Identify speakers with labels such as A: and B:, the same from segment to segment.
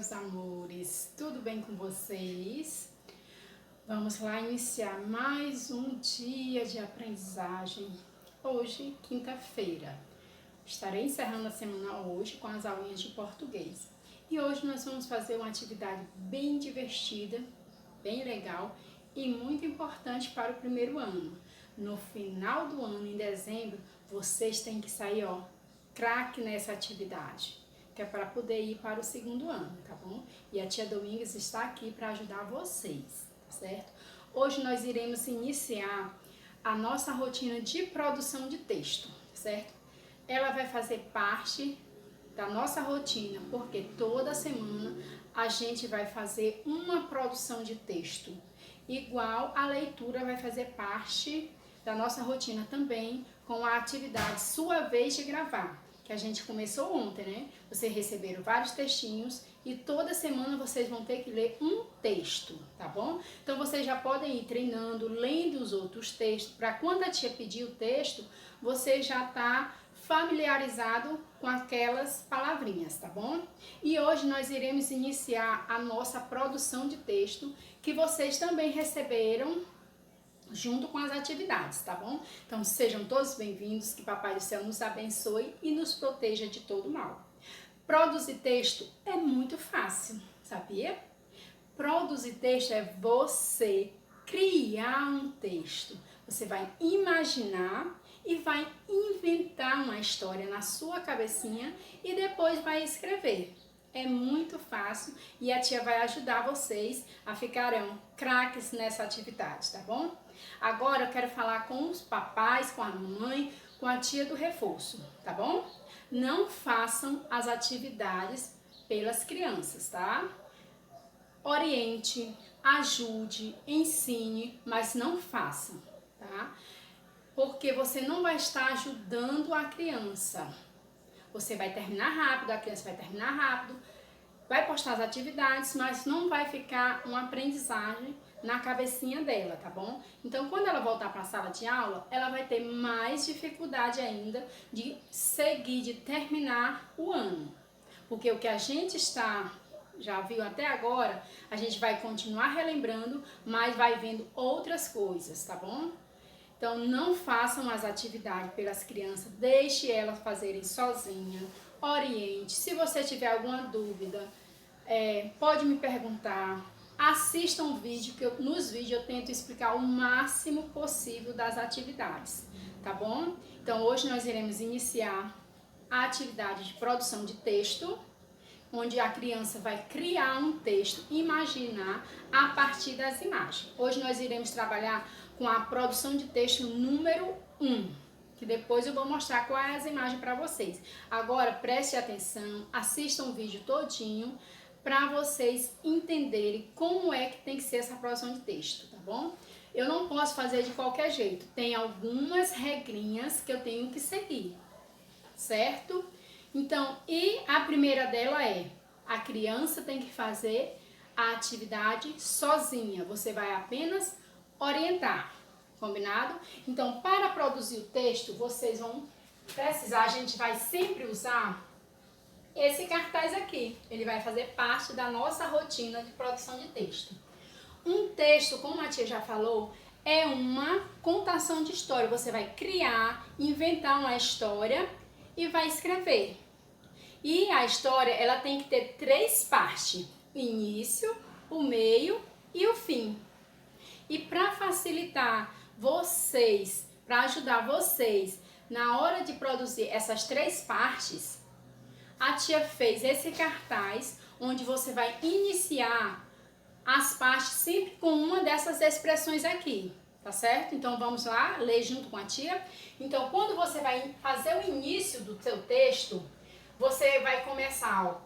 A: meus amores, tudo bem com vocês? Vamos lá iniciar mais um dia de aprendizagem. Hoje, quinta-feira. Estarei encerrando a semana hoje com as aulinhas de português. E hoje nós vamos fazer uma atividade bem divertida, bem legal e muito importante para o primeiro ano. No final do ano, em dezembro, vocês têm que sair, craque nessa atividade, que é para poder ir para o segundo ano, tá bom? E a tia Domingues está aqui para ajudar vocês, certo? Hoje nós iremos iniciar a nossa rotina de produção de texto, certo? Ela vai fazer parte da nossa rotina, porque toda semana a gente vai fazer uma produção de texto. Igual a leitura vai fazer parte da nossa rotina também, com a atividade Sua Vez de Gravar, que a gente começou ontem, né? Vocês receberam vários textinhos e toda semana vocês vão ter que ler um texto, tá bom? Então vocês já podem ir treinando, lendo os outros textos, para quando a tia pedir o texto, você já tá familiarizado com aquelas palavrinhas, tá bom? E hoje nós iremos iniciar a nossa produção de texto, que vocês também receberam junto com as atividades, tá bom? Então sejam todos bem-vindos, que Papai do Céu nos abençoe e nos proteja de todo mal. Produzir texto é muito fácil, sabia? Produzir texto é você criar um texto. Você vai imaginar e vai inventar uma história na sua cabecinha e depois vai escrever. É muito fácil e a tia vai ajudar vocês a ficarem craques nessa atividade, tá bom? Agora eu quero falar com os papais, com a mamãe, com a tia do reforço, tá bom? Não façam as atividades pelas crianças, tá? Oriente, ajude, ensine, mas não façam, tá? Porque você não vai estar ajudando a criança. Você vai terminar rápido, a criança vai terminar rápido, vai postar as atividades, mas não vai ficar uma aprendizagem na cabecinha dela, tá bom? Então, quando ela voltar para a sala de aula, ela vai ter mais dificuldade ainda de seguir, de terminar o ano. Porque o que a gente já viu até agora, a gente vai continuar relembrando, mas vai vendo outras coisas, tá bom? Então, não façam as atividades pelas crianças, deixe elas fazerem sozinha, oriente. Se você tiver alguma dúvida, pode me perguntar. Assista um vídeo, que nos vídeos eu tento explicar o máximo possível das atividades, tá bom? Então, hoje nós iremos iniciar a atividade de produção de texto, onde a criança vai criar um texto, imaginar a partir das imagens. Hoje nós iremos trabalhar com a produção de texto número 1, que depois eu vou mostrar quais as imagens para vocês. Agora preste atenção, assistam o vídeo todinho para vocês entenderem como é que tem que ser essa produção de texto, tá bom? Eu não posso fazer de qualquer jeito, tem algumas regrinhas que eu tenho que seguir, certo? Então, e a primeira dela é, a criança tem que fazer a atividade sozinha, você vai apenas orientar, combinado? Então, para produzir o texto, vocês vão precisar, a gente vai sempre usar esse cartaz aqui, ele vai fazer parte da nossa rotina de produção de texto. Um texto, como a tia já falou, é uma contação de história, você vai criar, inventar uma história e vai escrever. E a história, ela tem que ter 3 partes, o início, o meio e o fim. E para facilitar vocês, para ajudar vocês na hora de produzir essas 3 partes, a tia fez esse cartaz onde você vai iniciar as partes sempre com uma dessas expressões aqui, tá certo? Então vamos lá, ler junto com a tia. Então quando você vai fazer o início do seu texto, você vai começar,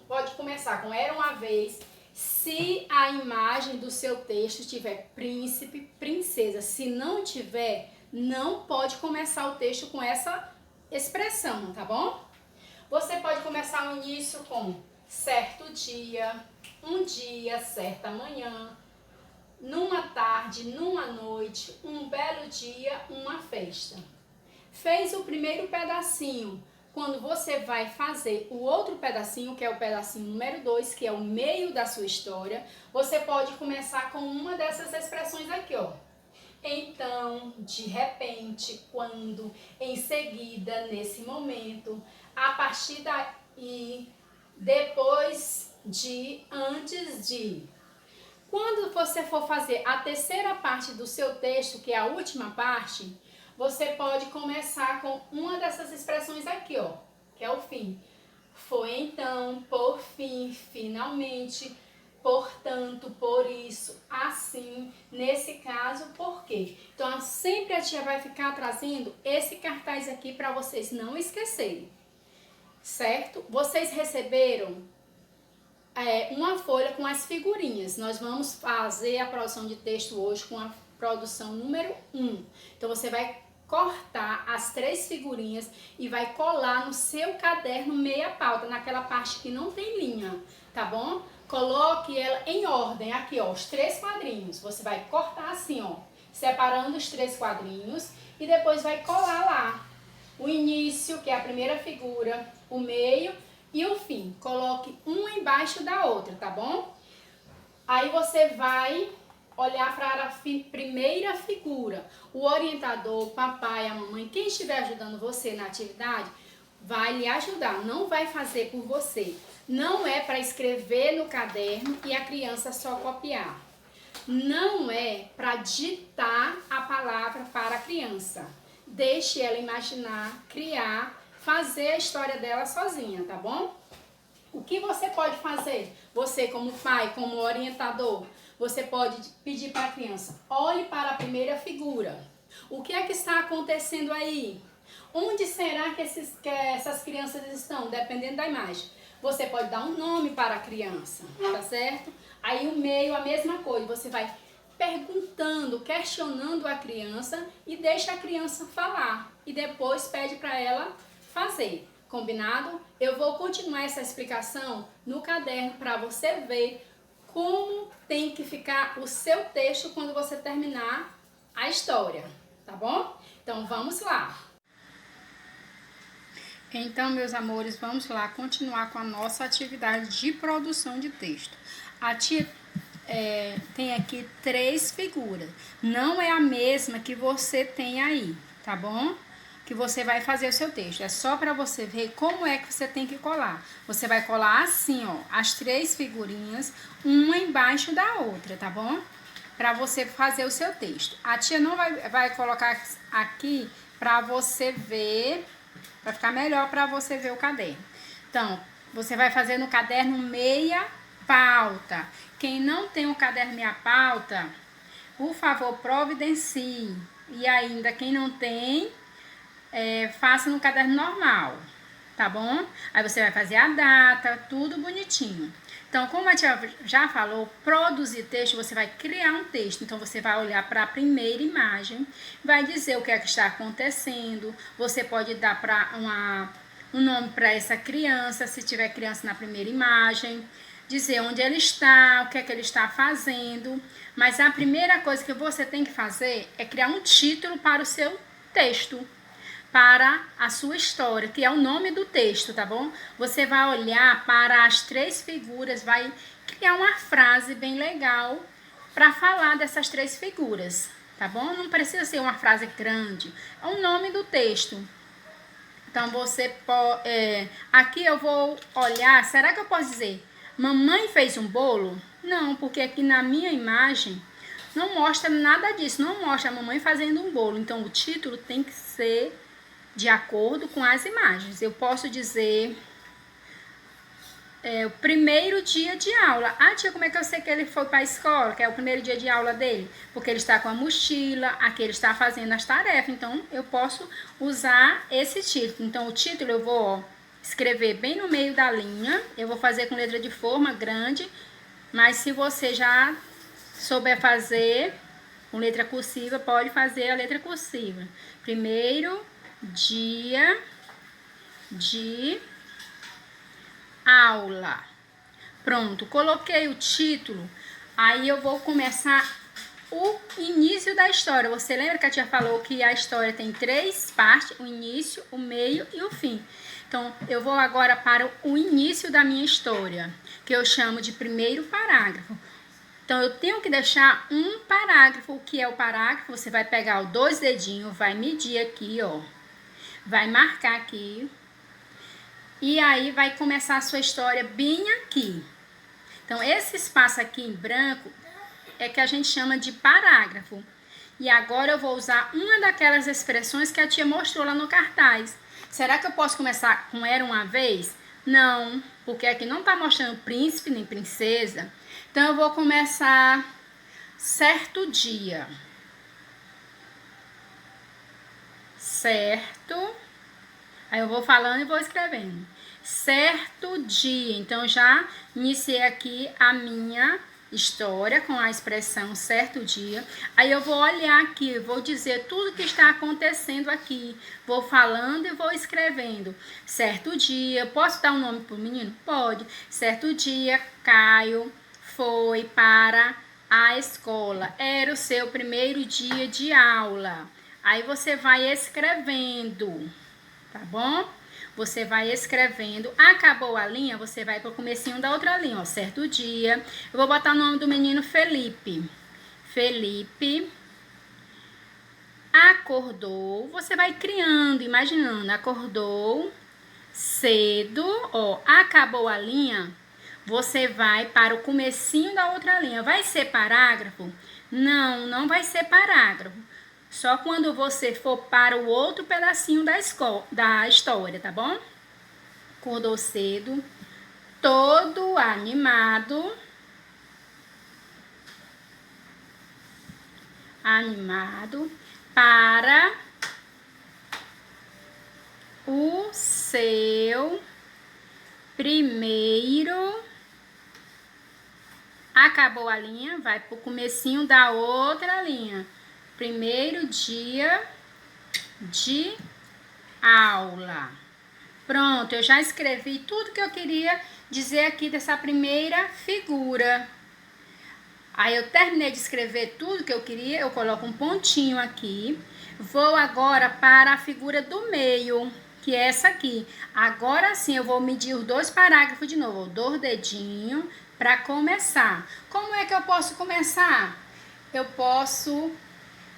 A: pode começar com era uma vez, se a imagem do seu texto tiver príncipe, princesa. Se não tiver, não pode começar o texto com essa expressão, tá bom? Você pode começar o início com certo dia, um dia, certa manhã, numa tarde, numa noite, um belo dia, uma festa. Fez o primeiro pedacinho, quando você vai fazer o outro pedacinho, que é o pedacinho número 2, que é o meio da sua história, você pode começar com uma dessas expressões aqui, ó. Então, de repente, quando, em seguida, nesse momento, a partir daí, depois de, antes de. Quando você for fazer a terceira parte do seu texto, que é a última parte, você pode começar com uma dessas expressões aqui, ó, que é o fim. Foi então, por fim, finalmente, portanto, por isso, assim, nesse caso, por quê? Então, sempre a tia vai ficar trazendo esse cartaz aqui para vocês não esquecerem, certo? Vocês receberam uma folha com as figurinhas. Nós vamos fazer a produção de texto hoje com a produção número 1. Então, você vai cortar as 3 figurinhas e vai colar no seu caderno meia pauta, naquela parte que não tem linha, tá bom? Coloque ela em ordem, aqui ó, os 3 quadrinhos, você vai cortar assim ó, separando os 3 quadrinhos e depois vai colar lá o início, que é a primeira figura, o meio e o fim. Coloque uma embaixo da outra, tá bom? Aí você vai olhar para a primeira figura. O orientador, o papai, a mamãe, quem estiver ajudando você na atividade, vai lhe ajudar, não vai fazer por você. Não é para escrever no caderno e a criança só copiar. Não é para ditar a palavra para a criança. Deixe ela imaginar, criar, fazer a história dela sozinha, tá bom? O que você pode fazer? Você como pai, como orientador, você pode pedir para a criança, olhe para a primeira figura. O que é que está acontecendo aí? Onde será que essas crianças estão? Dependendo da imagem. Você pode dar um nome para a criança, tá certo? Aí o meio, a mesma coisa. Você vai perguntando, questionando a criança e deixa a criança falar. E depois pede para ela fazer. Combinado? Eu vou continuar essa explicação no caderno para você ver como tem que ficar o seu texto quando você terminar a história, tá bom? Então vamos lá. Então, meus amores, vamos lá continuar com a nossa atividade de produção de texto. A tia tem aqui 3 figuras. Não é a mesma que você tem aí, tá bom? Que você vai fazer o seu texto. É só para você ver como é que você tem que colar. Você vai colar assim, ó, as 3 figurinhas, uma embaixo da outra, tá bom? Para você fazer o seu texto. A tia não vai colocar aqui para você ver, para ficar melhor para você ver o caderno. Então, você vai fazer no caderno meia pauta. Quem não tem o caderno meia pauta, por favor, providencie. E ainda quem não tem, faça no caderno normal, tá bom? Aí você vai fazer a data, tudo bonitinho. Então, como a tia já falou, produzir texto, você vai criar um texto. Então, você vai olhar para a primeira imagem, vai dizer o que é que está acontecendo. Você pode dar um nome para essa criança, se tiver criança na primeira imagem. Dizer onde ele está, o que é que ele está fazendo. Mas a primeira coisa que você tem que fazer é criar um título para o seu texto, para a sua história, que é o nome do texto, tá bom? Você vai olhar para as 3 figuras, vai criar uma frase bem legal para falar dessas 3 figuras, tá bom? Não precisa ser uma frase grande, é o nome do texto. Então, você pode... aqui eu vou olhar, será que eu posso dizer, mamãe fez um bolo? Não, porque aqui na minha imagem não mostra nada disso, não mostra a mamãe fazendo um bolo. Então, o título tem que ser de acordo com as imagens. Eu posso dizer o primeiro dia de aula. Ah, tia, como é que eu sei que ele foi para a escola? Que é o primeiro dia de aula dele? Porque ele está com a mochila, aqui ele está fazendo as tarefas. Então, eu posso usar esse título. Então, o título eu vou escrever bem no meio da linha. Eu vou fazer com letra de forma grande. Mas se você já souber fazer com letra cursiva, pode fazer a letra cursiva. Primeiro dia de aula. Pronto, coloquei o título. Aí eu vou começar o início da história. Você lembra que a tia falou que a história tem 3 partes, o início, o meio e o fim. Então, eu vou agora para o início da minha história, que eu chamo de primeiro parágrafo. Então, eu tenho que deixar um parágrafo. O que é o parágrafo? Você vai pegar os 2 dedinhos, vai medir aqui, ó. Vai marcar aqui. E aí, vai começar a sua história bem aqui. Então, esse espaço aqui em branco é que a gente chama de parágrafo. E agora eu vou usar uma daquelas expressões que a tia mostrou lá no cartaz. Será que eu posso começar com era uma vez? Não, porque aqui não tá mostrando príncipe nem princesa. Então eu vou começar certo dia. Certo. Aí eu vou falando e vou escrevendo. Certo dia. Então já iniciei aqui a minha história com a expressão certo dia. Aí eu vou olhar aqui, vou dizer tudo que está acontecendo aqui. Vou falando e vou escrevendo. Certo dia, posso dar um nome pro menino? Pode. Certo dia, Caio foi para a escola. Era o seu primeiro dia de aula. Aí você vai escrevendo, tá bom? Você vai escrevendo, acabou a linha, você vai pro comecinho da outra linha, ó, certo dia. Eu vou botar o nome do menino Felipe. Felipe acordou, você vai criando, imaginando, acordou cedo, ó, acabou a linha, você vai para o comecinho da outra linha. Vai ser parágrafo? Não, não vai ser parágrafo. Só quando você for para o outro pedacinho da história, tá bom? Acordou cedo, todo animado. Animado para o seu primeiro. Acabou a linha, vai pro comecinho da outra linha. Primeiro dia de aula. Pronto, eu já escrevi tudo que eu queria dizer aqui dessa primeira figura. Aí eu terminei de escrever tudo que eu queria, eu coloco um pontinho aqui. Vou agora para a figura do meio, que é essa aqui. Agora sim eu vou medir os 2 parágrafos de novo. Eu dou o dedinho para começar. Como é que eu posso começar? Eu posso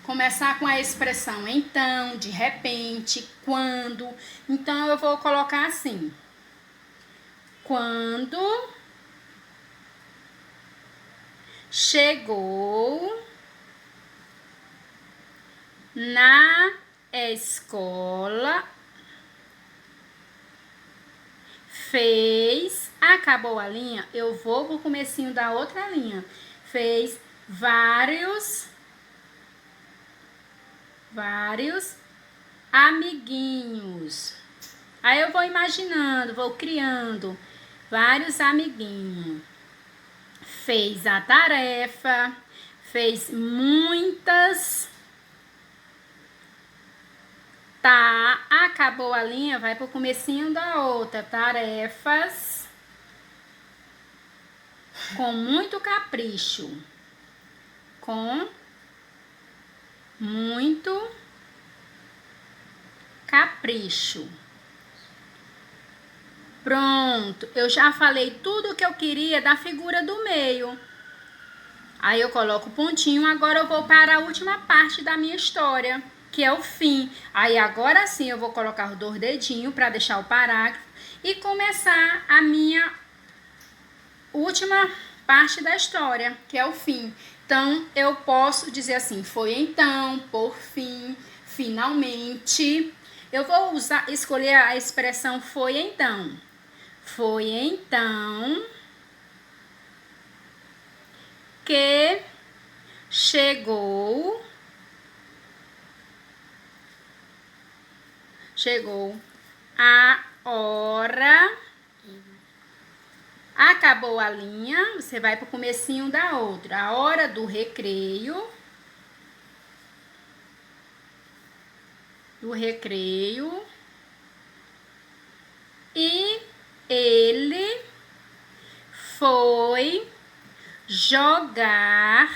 A: começar com a expressão então, de repente, quando. Então, eu vou colocar assim. Quando chegou na escola, fez, acabou a linha, eu vou pro comecinho da outra linha. Fez vários amiguinhos. Aí eu vou imaginando, vou criando vários amiguinhos. Fez a tarefa, fez muitas. Tá, acabou a linha, vai pro comecinho da outra. Tarefas com muito capricho. Com muito capricho. Pronto, eu já falei tudo o que eu queria da figura do meio. Aí eu coloco o pontinho, agora eu vou para a última parte da minha história, que é o fim. Aí agora sim eu vou colocar os 2 dedinhos para deixar o parágrafo e começar a minha última parte da história, que é o fim. Então, eu posso dizer assim, foi então, por fim, finalmente. Eu vou escolher a expressão foi então. Foi então que chegou a hora. Acabou a linha, você vai pro comecinho da outra. A hora do recreio. E ele foi jogar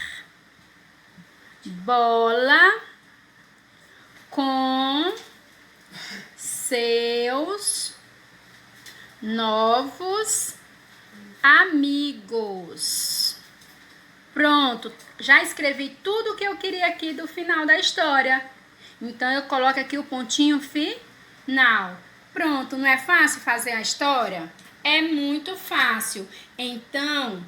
A: bola com seus novos amigos. Pronto, já escrevi tudo que eu queria aqui do final da história. Então, eu coloco aqui o pontinho final. Pronto, não é fácil fazer a história? É muito fácil. Então,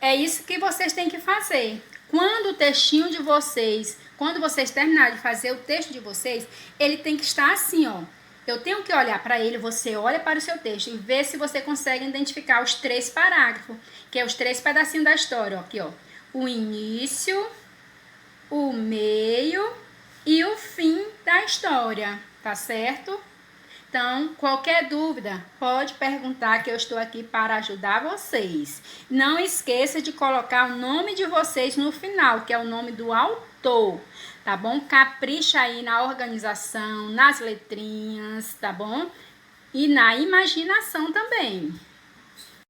A: é isso que vocês têm que fazer. Quando o textinho de vocês, quando vocês terminarem de fazer o texto de vocês, ele tem que estar assim, ó. Eu tenho que olhar para ele, você olha para o seu texto e vê se você consegue identificar os 3 parágrafos, que é os 3 pedacinhos da história, ó, aqui, ó. O início, o meio e o fim da história, tá certo? Então, qualquer dúvida, pode perguntar que eu estou aqui para ajudar vocês. Não esqueça de colocar o nome de vocês no final, que é o nome do autor, tá bom? Capricha aí na organização, nas letrinhas, tá bom? E na imaginação também.